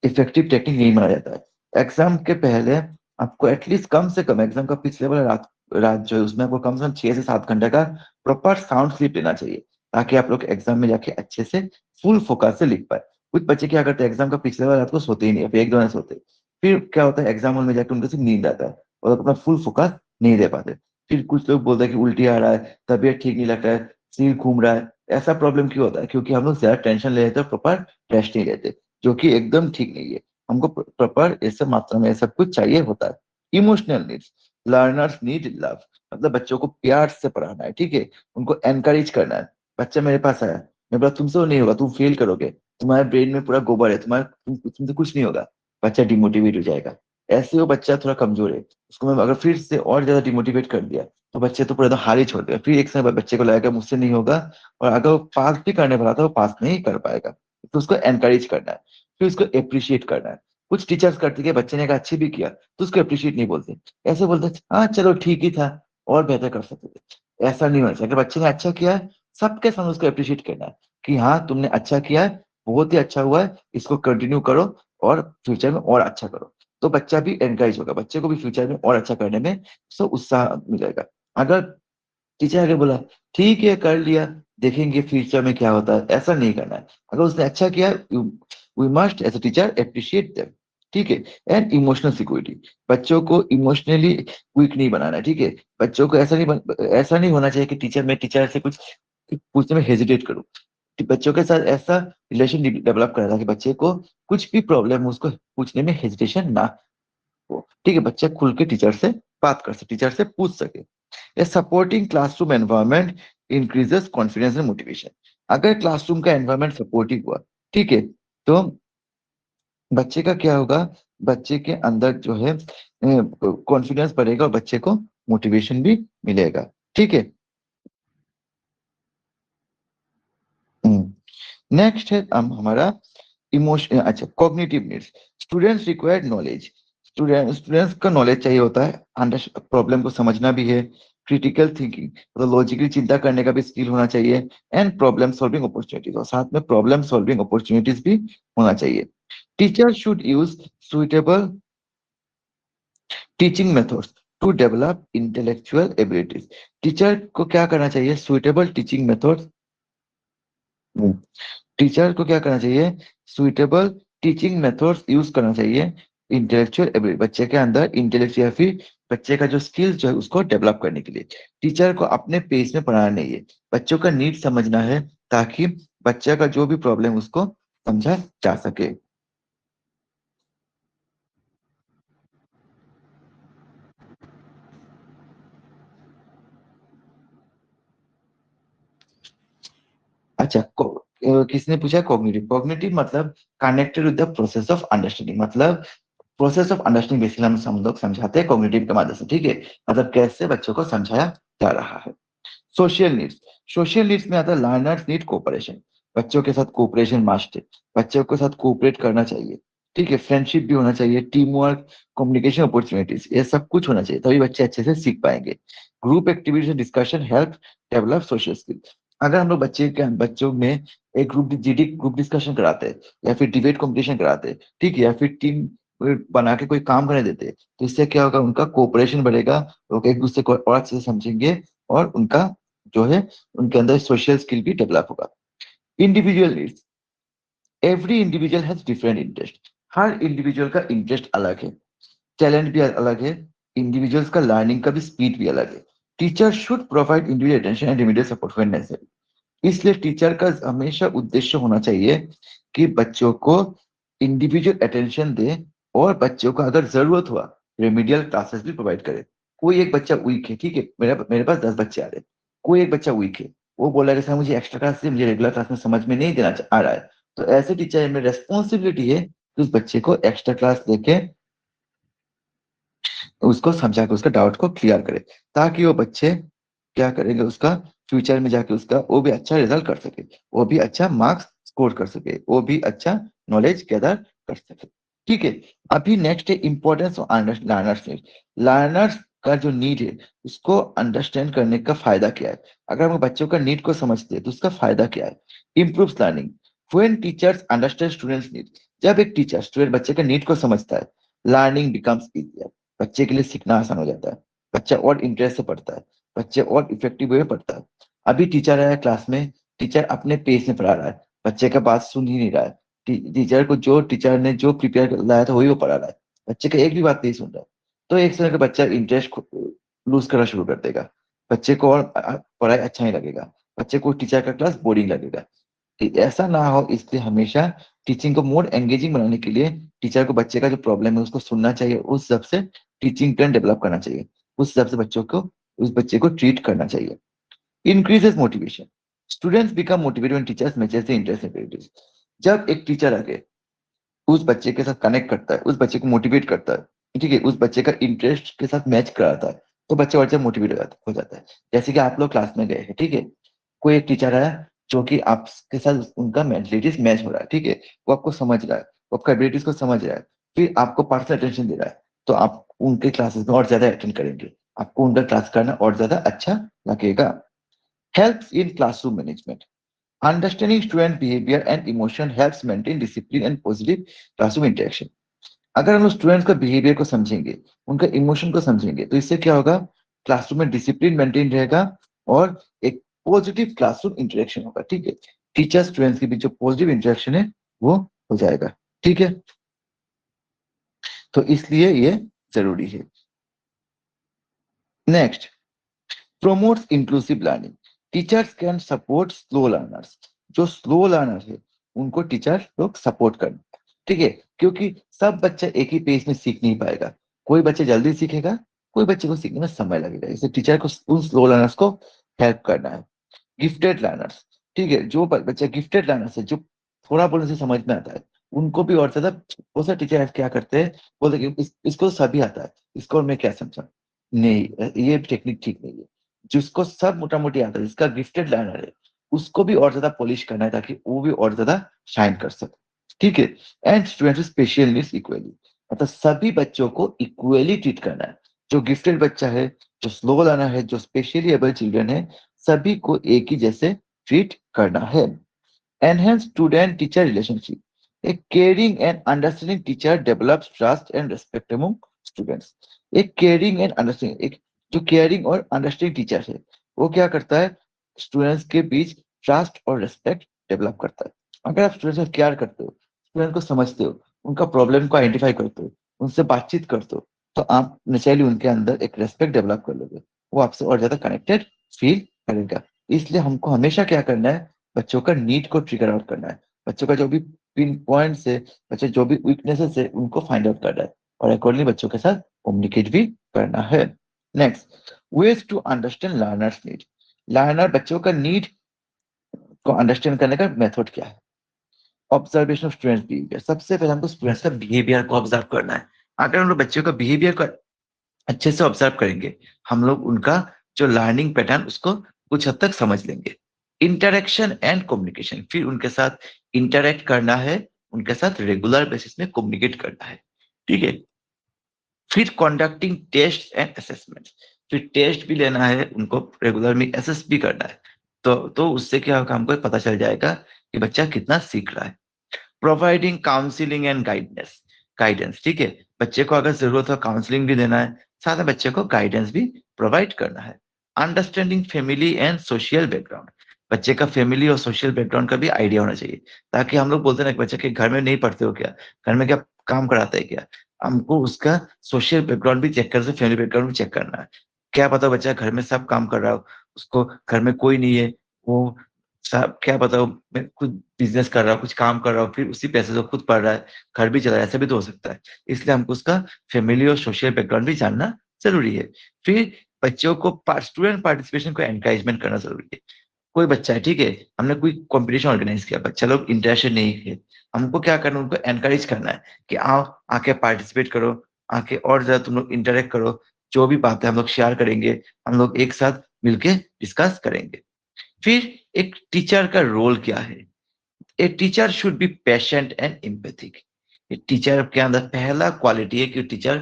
इफेक्टिव टेक्निक नहीं माना जाता है। एग्जाम के पहले आपको एटलीस्ट कम से कम एग्जाम का पिछले वाला रात रात जो है उसमें आपको कम से कम 6 से 7 घंटे का प्रॉपर साउंड स्लीप लेना चाहिए, ताकि आप लोग एग्जाम में जाके अच्छे से फुल फोकस से लिख पाए। कुछ बच्चे क्या करते हैं, एग्जाम का पिछले वाला रात को सोते ही नहीं है, फिर एक दो रात सोते हैं। फिर क्या होता है, एग्जाम हॉल में जाके उनको सिर्फ नींद आता है और अपना फुल फोकस नहीं दे पाते। फिर कुछ लोग बोलते हैं कि उल्टी आ रहा है, तबीयत ठीक नहीं लगता है, सिर घूम रहा है। ऐसा प्रॉब्लम क्यों होता है? क्योंकि हम लोग ज्यादा टेंशन ले लेते हैं, प्रॉपर रेस्ट नहीं लेते, जो कि एकदम ठीक नहीं है। हमको प्रॉपर ऐसे मात्रा में सब कुछ चाहिए होता है। Emotional needs, learners need love, मतलब बच्चों को प्यार से पढ़ाना है, ठीक है, उनको एनकरेज करना है। बच्चा मेरे पास आया, मैं बोला तुमसे वो नहीं होगा, तुम फेल करोगे, तुम्हारे ब्रेन में पूरा गोबर है, तुमसे कुछ नहीं होगा, बच्चा डिमोटिवेट हो जाएगा। ऐसे वो बच्चा थोड़ा कमजोर है, उसको मैं अगर फिर से और ज्यादा डिमोटिवेट कर दिया तो बच्चे तो पूरा एकदम हार ही छोड़ देगा। फिर एक समय बाद बच्चे को लगेगा मुझसे नहीं होगा, और अगर वो पास भी करने वाला था वो पास नहीं कर पाएगा। तो उसको एनकरेज करना है, फिर उसको अप्रिशिएट करना है। कुछ टीचर्स करते कि बच्चे ने कहा अच्छे भी किया तो उसको अप्रिशिएट नहीं बोलते, ऐसे बोलते हाँ चलो ठीक ही था, और बेहतर कर सकते थे। ऐसा नहीं होना चाहिए। अगर बच्चे ने अच्छा किया है, सबके सामने उसको अप्रिशिएट करना है कि हाँ तुमने अच्छा किया है, बहुत ही अच्छा हुआ है, इसको कंटिन्यू करो और फ्यूचर में और अच्छा करो। तो बच्चा भी एनकरेज होगा, बच्चे को भी फ्यूचर में और अच्छा करने में उसको उत्साह मिलेगा। अगर टीचर आगे बोला ठीक है कर लिया, देखेंगे फ्यूचर में क्या होता है, ऐसा नहीं करना है। अगर उसने अच्छा किया, we must as a teacher appreciate them, ठीक है। एंड इमोशनल सिक्योरिटी, बच्चों को इमोशनली वीक नहीं बनाना है, ठीक है। बच्चों को ऐसा नहीं होना चाहिए कि टीचर से कुछ पूछने में हेजिटेट करूं। कि बच्चों के साथ ऐसा रिलेशन डेवलप करा था कि बच्चे को कुछ भी प्रॉब्लम हो उसको पूछने में हेजिटेशन ना हो, ठीक है। बच्चा खुल के टीचर से बात कर सके, टीचर से पूछ सके। A supporting classroom environment increases confidence and motivation। अगर क्लासरूम का एनवायरनमेंट सपोर्टिव हुआ, ठीक है, तो बच्चे का क्या होगा, बच्चे के अंदर जो है कॉन्फिडेंस बढ़ेगा और बच्चे को मोटिवेशन भी मिलेगा, ठीक है। नेक्स्ट है हमारा इमोशन, अच्छा cognitive needs. Students required knowledge, students का नॉलेज चाहिए होता है, अंडर प्रॉब्लम को समझना भी है, क्रिटिकल थिंकिंग मतलब लॉजिकली चिंता करने का भी स्किल होना चाहिए, एंड प्रॉब्लम सॉल्विंग अपॉर्चुनिटीज, और साथ में प्रॉब्लम सॉल्विंग अपॉर्चुनिटीज भी होना चाहिए। Teacher should use suitable teaching methods to develop intellectual abilities. Teacher को क्या करना चाहिए, सुइटेबल टीचिंग मेथड्स, टीचर को क्या करना चाहिए, सुइटेबल टीचिंग मेथड्स यूज करना चाहिए, इंटेलेक्चुअल एबिलिटी बच्चे के अंदर इंटेलेक्ट या फिर बच्चे का जो स्किल्स जो है उसको डेवलप करने के लिए। टीचर को अपने पेज में पढ़ाना नहीं है, बच्चों का नीड समझना है, ताकि बच्चे का जो भी प्रॉब्लम उसको समझा जा सके। अच्छा किसने पूछा कॉग्निटिव, कॉग्निटिव मतलब connected with the process of understanding, मतलब प्रोसेस ऑफ अंडरस्टैंडिंग बेसिकली हम लोग समझाते हैं कॉग्निटिव के माध्यम से, ठीक है। मतलब कैसे बच्चों को समझाया जा रहा है। सोशल नीड्स, सोशल नीड्स में आता है लर्नर्स नीड कोऑपरेशन, बच्चों के साथ कोऑपरेशन मस्ट है, बच्चों के साथ कोऑपरेट करना चाहिए, ठीक है। फ्रेंडशिप भी होना चाहिए, टीम वर्क, कम्युनिकेशन अपॉर्चुनिटीज, ये सब कुछ होना चाहिए, तभी बच्चे अच्छे से सीख पाएंगे। Group activities discussion help develop social skill. अगर हम लोग बच्चों में एक ग्रुप जीडी ग्रुप डिस्कशन कराते हैं, या फिर डिबेट कॉम्पिटिशन कराते हैं, ठीक है, या फिर टीम बना के कोई काम करने देते हैं, तो इससे क्या होगा, उनका कोऑपरेशन बढ़ेगा, लोग एक दूसरे को और अच्छे से समझेंगे, और उनका जो है उनके अंदर सोशल स्किल भी डेवलप होगा। Individual needs, every individual has different interest, her individual का इंटरेस्ट अलग है, टैलेंट भी अलग है, इंडिविजुअल्स का लर्निंग का भी स्पीड भी अलग है। Teacher should provide individual attention and immediate support when necessary. इसलिए टीचर का हमेशा उद्देश्य होना चाहिए कि बच्चों को इंडिविजुअल अटेंशन दे, और बच्चों को अगर जरूरत हुआ रेमेडियल क्लासेस भी प्रोवाइड करे। कोई एक बच्चा वीक है, ठीक है, मेरा मेरे पास 10 बच्चे आ रहे हैं, कोई एक बच्चा वीक है, वो बोला कि सर मुझे एक्स्ट्रा क्लास से मुझे रेगुलर क्लास में समझ में नहीं आ रहा है, तो ऐसे टीचर में रेस्पॉन्सिबिलिटी है कि उस बच्चे को एक्स्ट्रा क्लास देके उसको समझा के उसका डाउट को क्लियर करे, ताकि वो बच्चे क्या करेंगे, उसका फ्यूचर में जाके उसका वो भी अच्छा रिजल्ट कर सके, वो भी अच्छा मार्क्स स्कोर कर सके, वो भी अच्छा नॉलेज गैदर कर सके, ठीक है। अभी नेक्स्ट है importance of learners need. Learners का जो नीड है उसको अंडरस्टैंड करने का फायदा क्या है। अगर हम बच्चों का नीड को समझते हैं तो उसका फायदा क्या है। Improve learning when teachers understand students need. जब एक टीचर स्टूडेंट बच्चे के नीड को समझता है, लर्निंग बिकम्स इजियर। बच्चे के लिए सीखना आसान हो जाता है, बच्चा और इंटरेस्ट से पढ़ता है, बच्चे और इफेक्टिव वे में पढ़ता है। अभी टीचर आया क्लास में, टीचर अपने पेस में पढ़ा रहा है, बच्चे का बात सुन ही नहीं रहा है। टीचर को जो टीचर ने जो प्रिपेयर लाया था वही वो पढ़ा रहा है, बच्चे का एक भी बात नहीं सुन रहा है। तो एक समय का बच्चा इंटरेस्ट लूज करना शुरू कर देगा, बच्चे को और पढ़ाई अच्छा नहीं लगेगा, बच्चे को टीचर का क्लास बोरिंग लगेगा। ऐसा ना हो इसलिए हमेशा टीचिंग को मोर एंगेजिंग बनाने के लिए टीचर को बच्चे का जो प्रॉब्लम है उसको सुनना चाहिए, उस हिसाब से टीचिंग प्लान डेवलप करना चाहिए, उस हिसाब से बच्चों को उस बच्चे को ट्रीट करना चाहिए। Increases motivation students become motivated when teachers matches the interest abilities. जब एक टीचर आके उस बच्चे के साथ कनेक्ट करता है, उस बच्चे को मोटिवेट करता है, ठीक है, उस बच्चे का इंटरेस्ट के साथ मैच कराता है, तो बच्चा बच्चा मोटिवेट हो जाता है। जैसे कि आप लोग क्लास में गए हैं, ठीक है, कोई एक टीचर आया जो कि आपके साथ उनका मेंटलिटीज मैच हो रहा है, ठीक है, वो आपको समझ रहा है, वो आपका एबिलिटीज को समझ रहा है, फिर आपको पर्सनल अटेंशन दे रहा है, तो आप उनके क्लासेस में और ज्यादा अटेंड करेंगे, आपको उनका क्लास करना और ज्यादा अच्छा लगेगा। Helps in classroom management understanding student behaviour and emotion helps maintain discipline and positive classroom interaction. अगर हम लोग स्टूडेंट्स का बिहेवियर को समझेंगे, उनका इमोशन को समझेंगे, तो इससे क्या होगा, क्लासरूम में डिसिप्लिन मेंटेन रहेगा और एक पॉजिटिव क्लासरूम इंटरेक्शन होगा, ठीक है, टीचर स्टूडेंट्स के बीच जो पॉजिटिव इंटरेक्शन है वो हो जाएगा, ठीक है। तो इसलिए ये जरूरी है। Next, promotes inclusive learning. Teachers can support slow learners. जो स्लो लर्नर है उनको टीचर लोग सपोर्ट करना, ठीक है, क्योंकि सब बच्चा एक ही पेस में सीख नहीं पाएगा, कोई बच्चे जल्दी सीखेगा, कोई बच्चे को सीखने में समय लगेगा, इसलिए टीचर को उन स्लो लर्नर्स को हेल्प करना है। गिफ्टेड लर्नर्स, ठीक है, जो बच्चा गिफ्टेड लर्नर्स है, जो थोड़ा बोलने से समझ में आता है, उनको भी और ज्यादा, बहुत सारे टीचर क्या करते हैं, बोलते हैं कि इसको तो सभी आता है, इसको और मैं क्या समझा। नहीं, ये टेक्निक ठीक नहीं है। जिसको सब मोटा मोटी आता है, जिसका गिफ्टेड लर्नर है, उसको भी और ज्यादा पॉलिश करना है ताकि वो भी और ज्यादा शाइन कर सके, ठीक है। And students special needs equally, मतलब सभी बच्चों को इक्वली ट्रीट करना है। जो गिफ्टेड बच्चा है, जो स्लो लर्नर है, जो स्पेशली एबल चिल्ड्रन है, सभी को एक ही जैसे ट्रीट करना है। एनहेंस स्टूडेंट टीचर रिलेशनशिप, एक caring and understanding teacher develops trust and respect among students. एक केयरिंग एंड अंडरस्टैंडिंग, एक जो केयरिंग और अंडरस्टैंडिंग टीचर है, वो क्या करता है, स्टूडेंट्स के बीच ट्रस्ट और रेस्पेक्ट डेवलप करता है। अगर आप स्टूडेंट्स का केयर करते हो, स्टूडेंट को समझते हो, उनका प्रॉब्लम को आइडेंटिफाई करते हो, उनसे बातचीत करते हो, तो आप नेचुरली उनके अंदर एक रेस्पेक्ट डेवलप कर लोगे, वो आपसे और ज्यादा कनेक्टेड फील करेगा। इसलिए हमको हमेशा क्या करना है, बच्चों का नीड को ट्रिगर आउट करना है, बच्चों का जो भी पिन पॉइंट्स है, बच्चे जो भी वीकनेसेस है, उनको फाइंड आउट करना है और अकॉर्डिंगली बच्चों के साथ कम्युनिकेट भी करना है। Next, ways to understand learners need. Learner बच्चों का नीड को अंडरस्टैंड करने का मेथड क्या है। ऑब्जर्वेशन ऑफ स्टूडेंट्स बिहेवियर, सबसे पहले हमको स्टूडेंट्स का बिहेवियर को ऑब्जर्व करना है। अगर हम लोग बच्चों का बिहेवियर को अच्छे से ऑब्जर्व करेंगे, हम लोग उनका जो लर्निंग पैटर्न उसको कुछ हद तक समझ लेंगे। इंटरेक्शन एंड कम्युनिकेशन, फिर उनके साथ इंटरेक्ट करना है, उनके साथ रेगुलर बेसिस में कम्युनिकेट करना है, ठीक है। फिर कंडक्टिंग टेस्ट एंड असेसमेंट, फिर टेस्ट भी लेना है, उनको रेगुलर में असेस भी करना है। तो उससे क्या होगा, हमको पता चल जाएगा कि बच्चा कितना सीख रहा है। Providing counselling and guidance, guidance, ठीक है, बच्चे को अगर जरूरत हो काउंसलिंग भी देना है, साथ में बच्चे को गाइडेंस भी प्रोवाइड करना है। Understanding family and social background, बच्चे का फैमिली और सोशल बैकग्राउंड का भी आइडिया होना चाहिए, ताकि हम लोग बोलते हैं ना कि बच्चे के घर में नहीं पढ़ते हो क्या, घर में क्या काम कराता है क्या, हमको उसका सोशल बैकग्राउंड भी चेक करना, फैमिली बैकग्राउंड भी चेक करना है। क्या पता बच्चा घर में सब काम कर रहा हो, उसको घर में कोई नहीं है, वो सब क्या पता मैं खुद बिजनेस कर रहा हूँ, कुछ काम कर रहा हूँ, फिर उसी पैसे से खुद पढ़ रहा है, घर भी चला रहा है, ऐसा भी तो हो सकता है। इसलिए हमको उसका फैमिली और सोशल बैकग्राउंड भी जानना जरूरी है। फिर बच्चों को स्टूडेंट पार्टिसिपेशन को एनकरेजमेंट करना जरूरी है। कोई बच्चा है, ठीक है, हमने कोई कंपटीशन ऑर्गेनाइज किया, बच्चा लोग इंटरेस्टेड नहीं है, हमको क्या करना है, उनको एनकरेज करना है कि आओ, आके पार्टिसिपेट करो, आके और ज्यादा तुम लोग इंटरेक्ट करो, जो भी बात है हम लोग शेयर करेंगे, हम लोग एक साथ मिलके डिस्कस करेंगे। फिर एक टीचर का रोल क्या है। A teacher should be patient and empathic. Teacher के अंदर पहला क्वालिटी है कि टीचर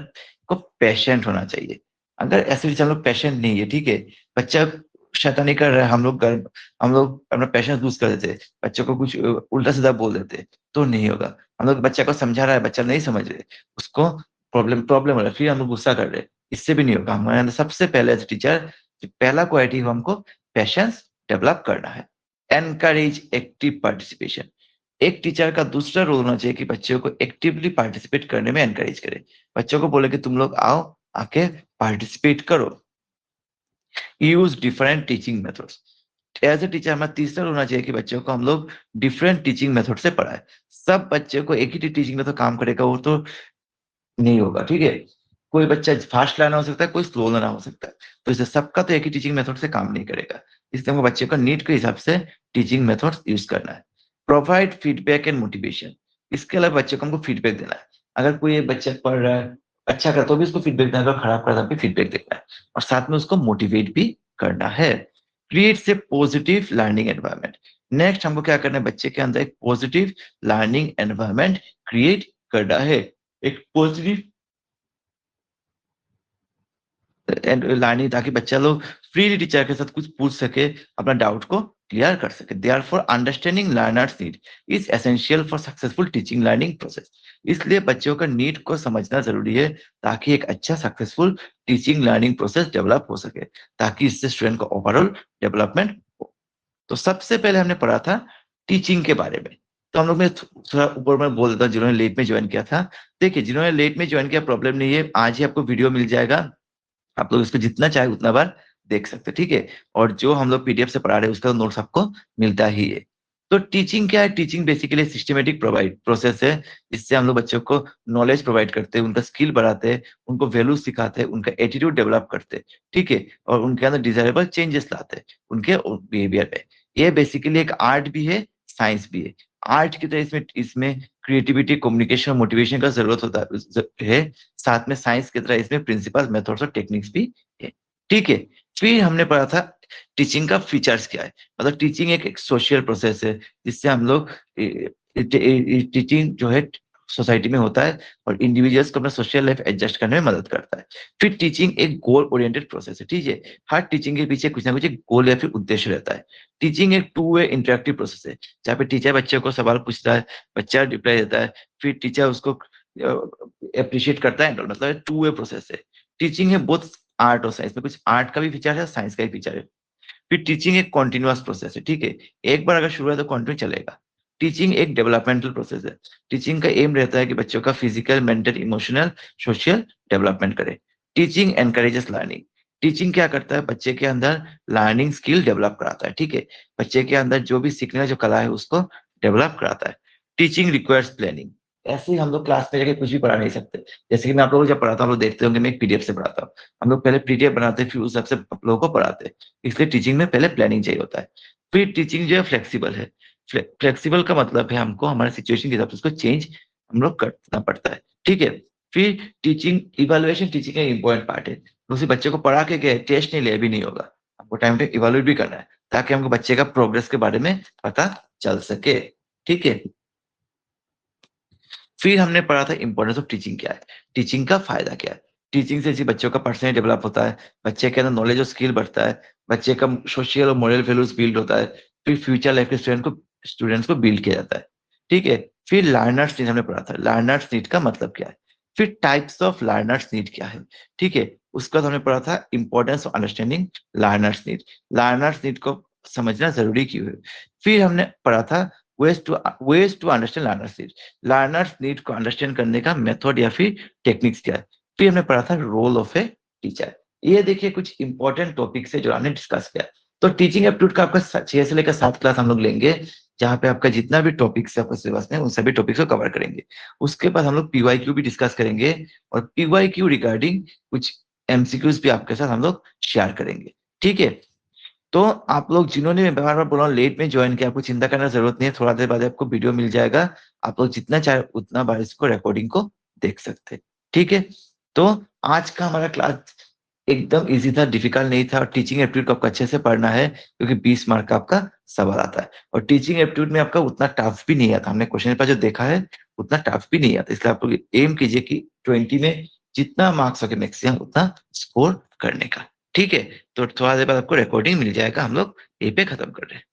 को पेशेंट होना चाहिए, अगर ऐसे टीचर हम लोग पेशेंट नहीं है, ठीक है, बच्चा शैतानी कर रहा है, हम लोग अपना पेशेंस लूज कर देते, बच्चों को कुछ उल्टा सीधा बोल देते, तो नहीं होगा। हम लोग बच्चा को समझा रहा है, बच्चा नहीं समझ रहे, उसको प्रॉब्लम प्रॉब्लम हो रहा है, फिर हम लोग गुस्सा कर रहे हैं, इससे भी नहीं होगा। हमारे अंदर सबसे पहले एज टीचर पहला क्वालिटी हमको पेशेंस डेवलप करना है। Encourage active participation. एक टीचर का दूसरा रोल होना चाहिए कि बच्चों को एक्टिवली पार्टिसिपेट करने में एनकरेज करे। बच्चों को बोले कि तुम लोग आओ, आके पार्टिसिपेट करो। Use different teaching methods. As a teacher हमारा तीसरा होना चाहिए कि बच्चों को हम लोग डिफरेंट टीचिंग मेथड से पढ़ाए। सब बच्चे को एक ही टीचिंग मेथड काम करेगा वो तो नहीं होगा, ठीक है। कोई बच्चा फास्ट लर्नर हो सकता है, कोई स्लो लर्नर हो सकता है, तो इसे सबका तो एक ही टीचिंग मेथड से काम नहीं करेगा। इसलिए हमको बच्चे को नीड के हिसाब से टीचिंग मेथड यूज करना है। Provide feedback and motivation. इसके अलावा बच्चे को हमको फीडबैक देना है। अगर कोई बच्चा पढ़ रहा है अच्छा कर तो भी उसको फीडबैक देना है, अगर खराब कर तो भी फीडबैक देना है, और साथ में उसको मोटिवेट भी करना है। Creates a positive learning environment. Next हमको क्या करना है, बच्चे के अंदर एक पॉजिटिव लर्निंग एनवायरनमेंट क्रिएट करना है। एक पॉजिटिव लानी, ताकि बच्चा लोग फ्रीली टीचर के साथ कुछ पूछ सके, अपना डाउट को क्लियर कर सके। Therefore understanding learners need is essential for successful teaching learning process. इसलिए बच्चों का नीड को समझना जरूरी है, ताकि एक अच्छा successful teaching learning process develop हो सके, ताकि इससे स्टूडेंट का ओवरऑल डेवलपमेंट हो। तो सबसे पहले हमने पढ़ा था टीचिंग के बारे में। तो हम लोग में थोड़ा ऊपर में बोल देता हूँ, जिन्होंने लेट में ज्वाइन किया था। देखिए, जिन्होंने लेट में ज्वाइन किया प्रॉब्लम नहीं है, आज ही आपको वीडियो मिल जाएगा, आप लोग इसको जितना चाहे उतना बार देख सकते हैं, ठीक है। और जो हम लोग पीडीएफ से पढ़ा रहे हैं उसका नोट्स आपको मिलता ही है। तो टीचिंग क्या है, teaching basically systematic provide process है, जिससे हम लोग बच्चों को नॉलेज प्रोवाइड करते हैं, उनका स्किल बढ़ाते हैं, उनको वैल्यू सिखाते हैं, उनका एटीट्यूड डेवलप करते हैं, ठीक है, और उनके अंदर डिजायरेबल चेंजेस लाते हैं उनके बिहेवियर में। ये बेसिकली एक आर्ट भी है, साइंस भी है। आर्ट की तरह इसमें इसमें क्रिएटिविटी, कम्युनिकेशन, मोटिवेशन का जरूरत होता है। साथ में साइंस की तरह इसमें प्रिंसिपल, मेथड्स और टेक्निक्स भी है, ठीक है। फिर हमने पढ़ा था टीचिंग का फीचर्स क्या है। मतलब टीचिंग एक सोशल प्रोसेस है, जिससे हम लोग टीचिंग जो है सोसाइटी में होता है, और इंडिविजुअल्स को अपना सोशल लाइफ एडजस्ट करने में मदद करता है। फिर टीचिंग एक गोल ओरिएंटेड प्रोसेस है, ठीक है। हर टीचिंग के पीछे कुछ ना कुछ एक गोल या फिर उद्देश्य रहता है। टीचिंग एक टू वे इंटरेक्टिव प्रोसेस है, जहाँ पे टीचर बच्चे को सवाल पूछता है, बच्चा रिप्लाई देता है, फिर टीचर उसको अप्रिशिएट करता है, मतलब टू वे प्रोसेस है। टीचिंग है बोथ आर्ट और साइंस में, कुछ आर्ट का भी फीचर है, साइंस का भी फीचर है। फिर टीचिंग एक कॉन्टिन्यूअस प्रोसेस है, ठीक है। एक बार अगर शुरू है तो कंटिन्यू चलेगा। टीचिंग एक डेवलपमेंटल प्रोसेस है। टीचिंग का एम रहता है कि बच्चों का physical, mental, emotional, social development करे। Teaching encourages learning. टीचिंग क्या करता है, बच्चे के अंदर लर्निंग स्किल डेवलप कराता है, ठीक है। बच्चे के अंदर जो भी सीखने का जो कला है उसको डेवलप कराता है। Teaching requires planning. ऐसे ही हम लोग क्लास में जाके कुछ भी पढ़ा नहीं सकते। जैसे कि मैं आप लोगों को जब पढ़ाता हूँ, आप लोग देखते होंगे मैं एक पीडीएफ से पढ़ाता हूँ। हम लोग पहले पीडीएफ बनाते हैं, फिर उस हिसाब से आप लोगों को पढ़ाते हैं। इसलिए टीचिंग में पहले प्लानिंग चाहिए होता है। फिर टीचिंग जो है फ्लेक्सिबल है। फ्लेक्सिबल का मतलब है हमको हमारे सिचुएशन के हिसाब से उसको चेंज हम लोग करना पड़ता है, ठीक है। फिर टीचिंग इवेलुएशन, टीचिंग का इंपॉर्टेंट पार्ट है। उसी बच्चे को पढ़ा के गए, टेस्ट नहीं लिया भी नहीं होगा, हमको टाइम पे इवेलुएट भी करना है, ताकि हमको बच्चे का प्रोग्रेस के बारे में पता चल सके, ठीक है। फिर हमने पढ़ा था इंपॉर्टेंस ऑफ टीचिंग क्या है, टीचिंग का फायदा क्या है। टीचिंग से जी बच्चों का पर्सनल डेवलप होता है, बच्चे के अंदर नॉलेज और स्किल बढ़ता है, बच्चे का सोशल और मोरल वैल्यूज बिल्ड होता है। फिर फ्यूचर लाइफ के स्टूडेंट्स को बिल्ड किया जाता है, ठीक है। फिर लर्नर्स नीड हमने पढ़ा था, लर्नर्स नीड का मतलब क्या है। फिर टाइप्स ऑफ लर्नर्स नीड क्या है, ठीक है। उसका तो हमने पढ़ा था importance of understanding learners need. Learners need को समझना जरूरी क्यों है। फिर हमने पढ़ा था ways to understand learners need. Learners need को अंडरस्टैंड करने का मेथड या फिर टेक्निक्स क्या है। फिर हमने पढ़ा था रोल ऑफ ए टीचर। ये देखिए कुछ इंपॉर्टेंट टॉपिक्स है जो हमने डिस्कस किया। तो टीचिंग एप्टीट्यूड का आपका 6 से लेकर 7 क्लास हम लोग लेंगे, जहाँ पे आपका जितना भी टॉपिक्स है आपका सिलेबस में, उन सभी टॉपिक्स को कवर करेंगे। उसके बाद हम लोग पीवाईक्यू भी डिस्कस करेंगे, और पीवाईक्यू रिगार्डिंग कुछ एमसीक्यूज भी आपके साथ हम लोग शेयर करेंगे, ठीक है। तो आप लोग जिन्होंने मैं बार बार बोला हूँ लेट में ज्वाइन किया, आपको चिंता करना जरूरत नहीं है, थोड़ा देर बाद आपको वीडियो मिल जाएगा। आप लोग जितना चाहे उतना बार इसको रिकॉर्डिंग को देख सकते हैं, ठीक है। तो आज का हमारा क्लास एकदम इजी था, डिफिकल्ट नहीं था। और टीचिंग एप्टीट्यूड को आपको अच्छे से पढ़ना है, क्योंकि 20 मार्क का आपका सवाल आता है। और टीचिंग एप्टीट्यूड में आपका उतना टफ भी नहीं आता, हमने क्वेश्चन पेपर जो देखा है उतना टफ भी नहीं आता। इसलिए आप लोग एम कीजिए कि 20 में जितना मार्क्स हो मैक्सिमम उतना स्कोर करने का। ठीक है? तो थोड़ा देर बाद आपको रिकॉर्डिंग मिल जाएगा, हम लोग यहीं पे खत्म कर रहे हैं।